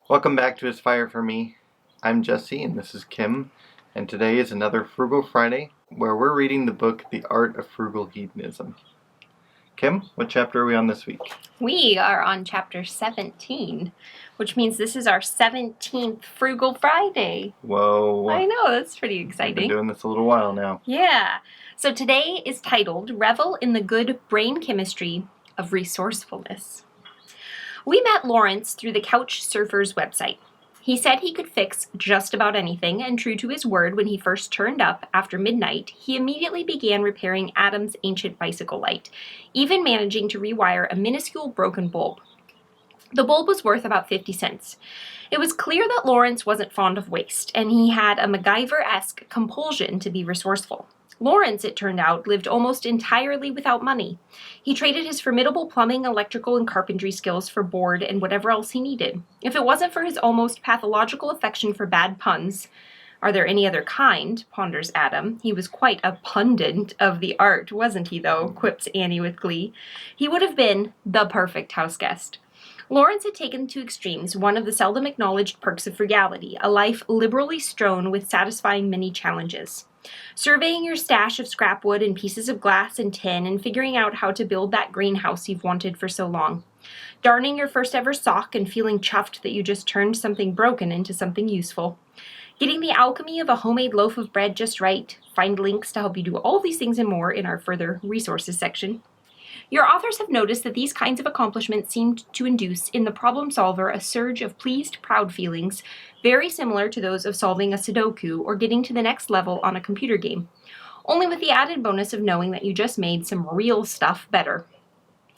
Welcome back to Aspire for Me. I'm Jesse and this is Kim, and today is another Frugal Friday where we're reading the book The Art of Frugal Hedonism. Kim, what chapter are we on this week? We are on chapter 17, which means this is our 17th Frugal Friday. Whoa. I know, that's pretty We've exciting. been doing this a little while now. Yeah. So today is titled Revel in the Good Brain Chemistry of Resourcefulness. We met Lawrence through the Couch Surfers website. He said he could fix just about anything, and true to his word, when he first turned up after midnight, he immediately began repairing Adam's ancient bicycle light, even managing to rewire a minuscule broken bulb. The bulb was worth about 50 cents. It was clear that Lawrence wasn't fond of waste, and he had a MacGyver-esque compulsion to be resourceful. Lawrence, it turned out, lived almost entirely without money. He traded his formidable plumbing, electrical, and carpentry skills for board and whatever else he needed. If it wasn't for his almost pathological affection for bad puns, are there any other kind, ponders Adam. He was quite a pundit of the art, wasn't he, though, quips Annie with glee. He would have been the perfect houseguest. Lawrence had taken to extremes one of the seldom acknowledged perks of frugality, a life liberally strewn with satisfying many challenges. Surveying your stash of scrap wood and pieces of glass and tin and figuring out how to build that greenhouse you've wanted for so long. Darning your first ever sock and feeling chuffed that you just turned something broken into something useful. Getting the alchemy of a homemade loaf of bread just right. Find links to help you do all these things and more in our further resources section. Your authors have noticed that these kinds of accomplishments seemed to induce in the problem solver a surge of pleased, proud feelings, very similar to those of solving a Sudoku or getting to the next level on a computer game, only with the added bonus of knowing that you just made some real stuff better.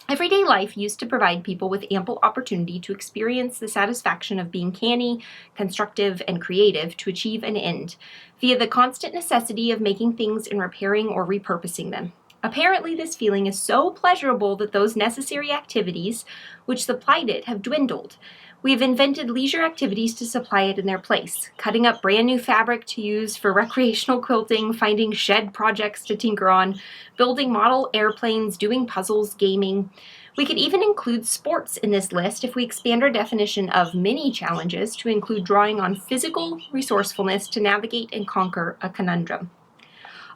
Everyday life used to provide people with ample opportunity to experience the satisfaction of being canny, constructive, and creative to achieve an end, via the constant necessity of making things and repairing or repurposing them. Apparently, this feeling is so pleasurable that those necessary activities which supplied it have dwindled. We have invented leisure activities to supply it in their place, cutting up brand new fabric to use for recreational quilting, finding shed projects to tinker on, building model airplanes, doing puzzles, gaming. We could even include sports in this list if we expand our definition of mini challenges to include drawing on physical resourcefulness to navigate and conquer a conundrum.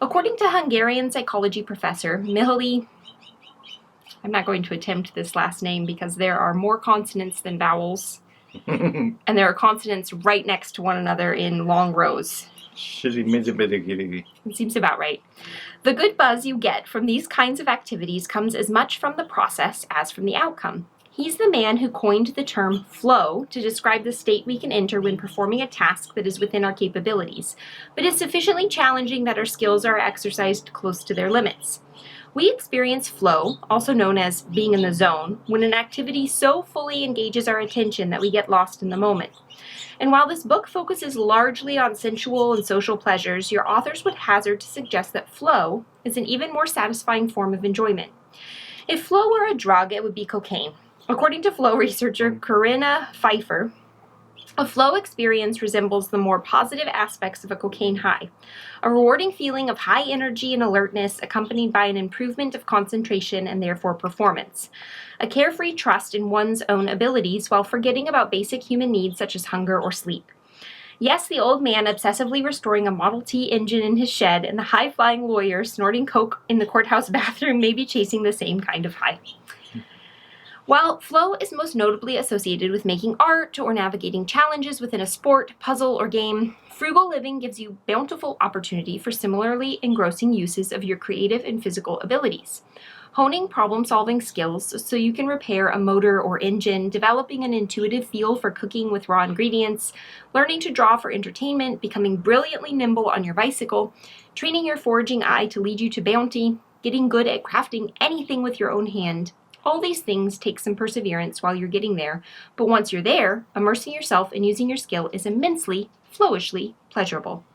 According to Hungarian psychology professor Mihaly, I'm not going to attempt this last name because there are more consonants than vowels, and there are consonants right next to one another in long rows. It seems about right. The good buzz you get from these kinds of activities comes as much from the process as from the outcome. He's the man who coined the term flow to describe the state we can enter when performing a task that is within our capabilities, but is sufficiently challenging that our skills are exercised close to their limits. We experience flow, also known as being in the zone, when an activity so fully engages our attention that we get lost in the moment. And while this book focuses largely on sensual and social pleasures, your authors would hazard to suggest that flow is an even more satisfying form of enjoyment. If flow were a drug, it would be cocaine. According to flow researcher Corinna Pfeiffer, a flow experience resembles the more positive aspects of a cocaine high, a rewarding feeling of high energy and alertness accompanied by an improvement of concentration and therefore performance, a carefree trust in one's own abilities while forgetting about basic human needs such as hunger or sleep. Yes, the old man obsessively restoring a Model T engine in his shed and the high-flying lawyer snorting coke in the courthouse bathroom may be chasing the same kind of high. While flow is most notably associated with making art or navigating challenges within a sport, puzzle, or game, frugal living gives you bountiful opportunity for similarly engrossing uses of your creative and physical abilities. Honing problem-solving skills so you can repair a motor or engine, developing an intuitive feel for cooking with raw ingredients, learning to draw for entertainment, becoming brilliantly nimble on your bicycle, training your foraging eye to lead you to bounty, getting good at crafting anything with your own hand. All these things take some perseverance while you're getting there, but once you're there, immersing yourself and using your skill is immensely, flowishly pleasurable.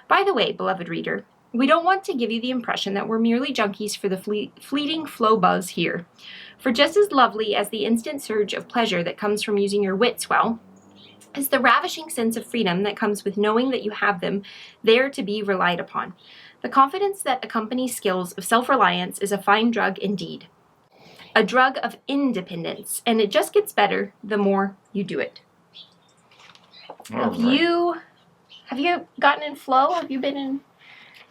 By the way, beloved reader, we don't want to give you the impression that we're merely junkies for the fleeting flow buzz here. For just as lovely as the instant surge of pleasure that comes from using your wits well, is the ravishing sense of freedom that comes with knowing that you have them there to be relied upon. The confidence that accompanies skills of self-reliance is a fine drug indeed. A drug of independence, and it just gets better the more you do it. Have right. you gotten in flow? Have you been in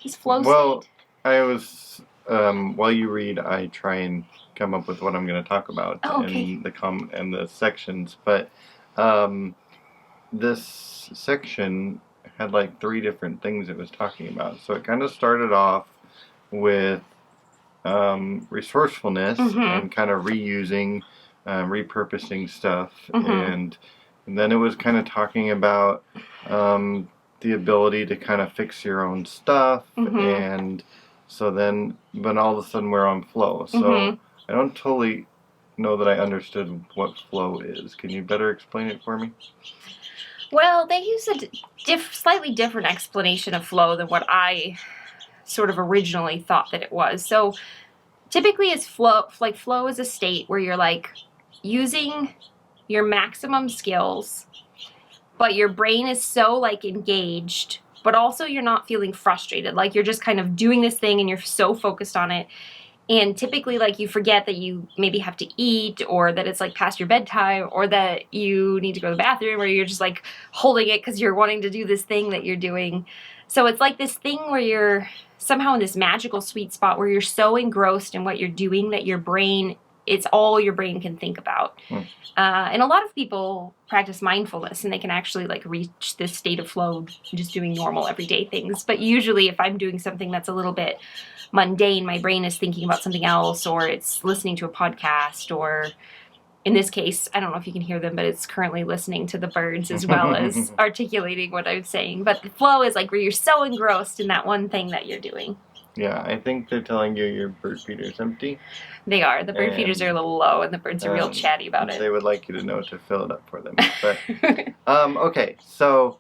these flow Well, state? I was while you read, I try and come up with what I'm going to talk about Oh, okay. in the sections. But um, this section had like 3 different things it was talking about. So it kind of started off with resourcefulness and kind of reusing, repurposing stuff, and then it was kind of talking about the ability to kind of fix your own stuff, and so then, but all of a sudden we're on flow. So I don't totally know that I understood what flow is. Can you better explain it for me? Well, they use a slightly different explanation of flow than what I sort of originally thought that it was. So typically it's flow is a state where you're like using your maximum skills, but your brain is so like engaged, but also you're not feeling frustrated. Like you're just kind of doing this thing and you're so focused on it. And typically, like, you forget that you maybe have to eat, or that it's, like, past your bedtime, or that you need to go to the bathroom, or you're just, like, holding it because you're wanting to do this thing that you're doing. So it's like this thing where you're somehow in this magical sweet spot where you're so engrossed in what you're doing that your brain, it's all your brain can think about. And a lot of people practice mindfulness, and they can actually, like, reach this state of flow just doing normal everyday things. But usually if I'm doing something that's a little bit mundane, my brain is thinking about something else, or it's listening to a podcast, or in this case, I don't know if you can hear them, but it's currently listening to the birds as well as articulating what I'm saying. But the flow is like where you're so engrossed in that one thing that you're doing. Yeah, I think they're telling you your bird feeder's empty. They are. The bird feeders are a little low, and the birds are real chatty about it. They would like you to know to fill it up for them. But okay, so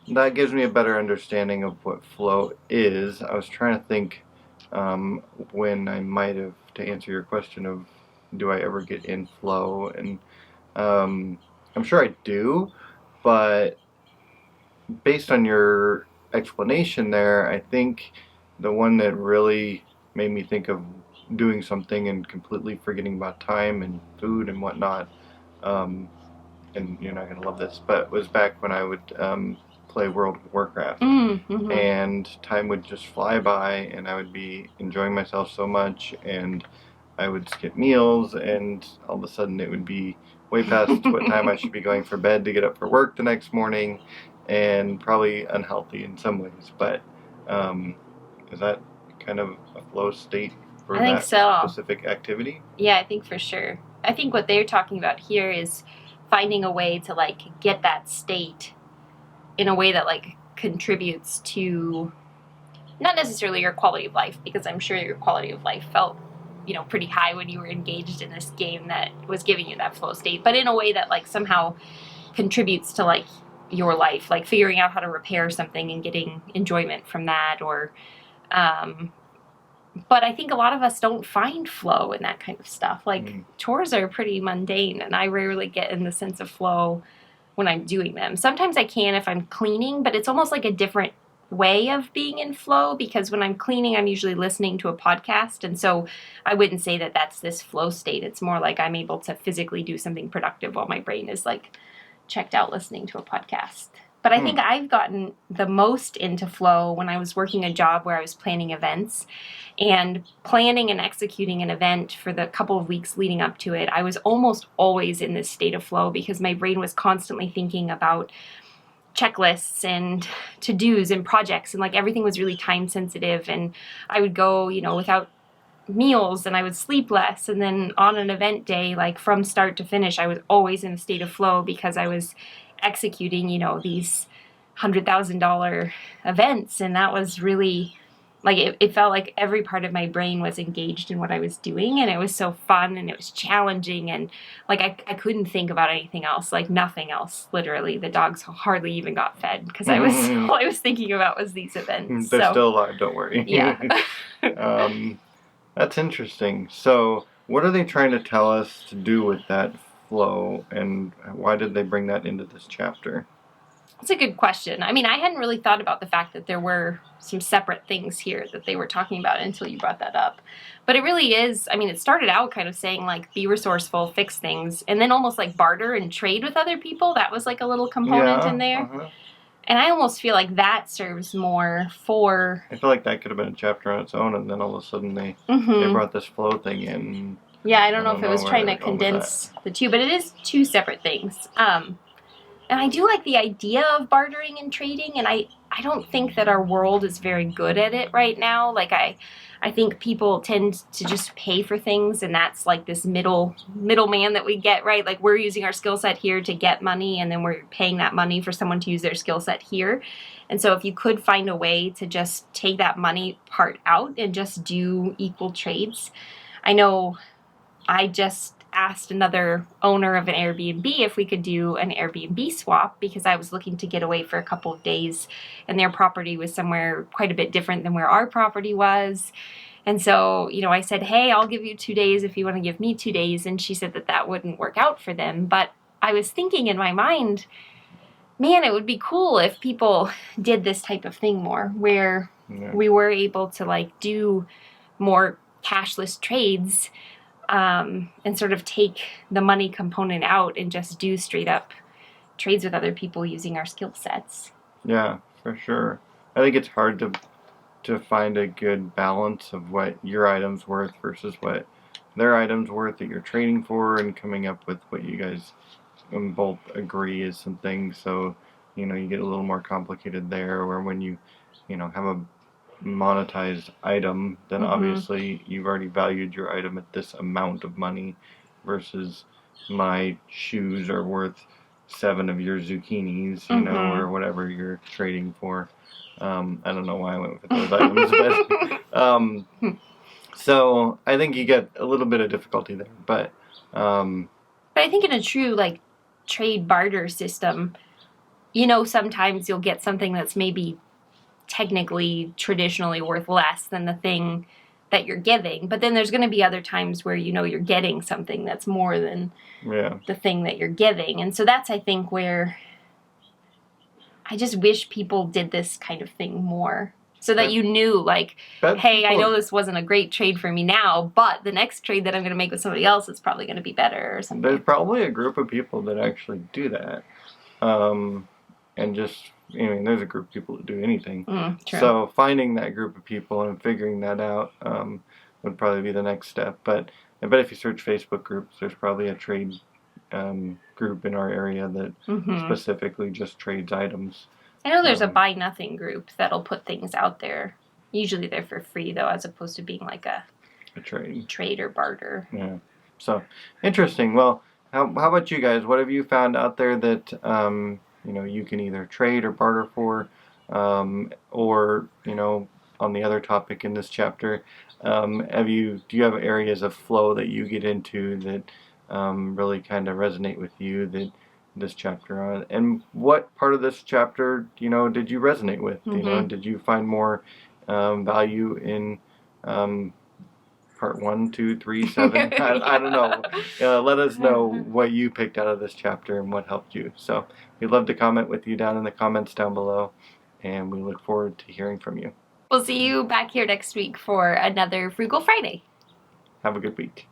that gives me a better understanding of what flow is. I was trying to think when I might have, to answer your question of do I ever get in flow, and I'm sure I do, but based on your explanation there, I think the one that really made me think of doing something and completely forgetting about time and food and whatnot, and you're not going to love this, but was back when I would play World of Warcraft, and time would just fly by, and I would be enjoying myself so much, and I would skip meals, and all of a sudden it would be way past what time I should be going for bed to get up for work the next morning, and probably unhealthy in some ways. But is that kind of a flow state for that specific activity? Yeah, I think for sure. I think what they're talking about here is finding a way to like get that state in a way that like contributes to not necessarily your quality of life, because I'm sure your quality of life felt, you know, pretty high when you were engaged in this game that was giving you that flow state, but in a way that like somehow contributes to like your life, like figuring out how to repair something and getting enjoyment from that, or but I think a lot of us don't find flow in that kind of stuff. Like chores are pretty mundane, and I rarely get in the sense of flow when I'm doing them. Sometimes I can if I'm cleaning, but it's almost like a different way of being in flow, because when I'm cleaning, I'm usually listening to a podcast, and so I wouldn't say that that's this flow state. It's more like I'm able to physically do something productive while my brain is like checked out listening to a podcast. But I think I've gotten the most into flow when I was working a job where I was planning events, and planning and executing an event for the couple of weeks leading up to it. I was almost always in this state of flow because my brain was constantly thinking about checklists and to-dos and projects, and like everything was really time sensitive, and I would go, you know, without meals, and I would sleep less, and then on an event day, like from start to finish, I was always in a state of flow because I was executing, you know, these $100,000 events, and that was really like it felt like every part of my brain was engaged in what I was doing, and it was so fun, and it was challenging, and like I couldn't think about anything else, like nothing else. Literally, the dogs hardly even got fed because I was all I was thinking about was these events. They're still alive, don't worry. Yeah. That's interesting. So, what are they trying to tell us to do with that flow, and why did they bring that into this chapter? That's a good question. I mean, I hadn't really thought about the fact that there were some separate things here that they were talking about until you brought that up. But it really is, I mean, it started out kind of saying like be resourceful, fix things, and then almost like barter and trade with other people. That was like a little component in there. And I almost feel like that serves more for... I feel like that could have been a chapter on its own, and then all of a sudden they brought this flow thing in. Yeah, I don't know if it was trying to condense the two, but it is two separate things. And I do like the idea of bartering and trading, and I don't think that our world is very good at it right now. Like, I think people tend to just pay for things, and that's like this middleman that we get, right? Like, we're using our skill set here to get money, and then we're paying that money for someone to use their skill set here. And so if you could find a way to just take that money part out and just do equal trades. I know I just asked another owner of an Airbnb if we could do an Airbnb swap because I was looking to get away for a couple of days, and their property was somewhere quite a bit different than where our property was. And so, you know, I said, hey, I'll give you 2 days if you want to give me 2 days. And she said that that wouldn't work out for them. But I was thinking in my mind, man, it would be cool if people did this type of thing more, where we were able to like do more cashless trades, and sort of take the money component out and just do straight up trades with other people using our skill sets. Yeah, for sure. I think it's hard to find a good balance of what your item's worth versus what their item's worth that you're trading for, and coming up with what you guys both agree is something. So, you know, you get a little more complicated there, or when you have a monetized item, then obviously you've already valued your item at this amount of money versus my shoes are worth 7 of your zucchinis, you know, or whatever you're trading for. I don't know why I went with those items, but so I think you get a little bit of difficulty there, but I think in a true like trade barter system, you know, sometimes you'll get something that's maybe technically traditionally worth less than the thing that you're giving, but then there's going to be other times where, you know, you're getting something that's more than the thing that you're giving. And so that's, I think, where I just wish people did this kind of thing more, so that you knew, like, hey, I know this wasn't a great trade for me now, but the next trade that I'm going to make with somebody else is probably going to be better or something. There's probably a group of people that actually do that. And just, I mean, there's a group of people that do anything. True. So finding that group of people and figuring that out would probably be the next step. But I bet if you search Facebook groups, there's probably a trade group in our area that specifically just trades items. I know there's a buy nothing group that'll put things out there. Usually they're for free, though, as opposed to being like a trade or barter. Yeah. So interesting. Well, how about you guys? What have you found out there that you know, you can either trade or barter for, or, you know, on the other topic in this chapter, do you have areas of flow that you get into that really kind of resonate with you, that this chapter on, and what part of this chapter, you know, did you resonate with? You know, did you find more value in part 1, 2, 3, 7? I don't know. Let us know what you picked out of this chapter and what helped you. So we'd love to comment with you down in the comments down below, and we look forward to hearing from you. We'll see you back here next week for another Frugal Friday. Have a good week.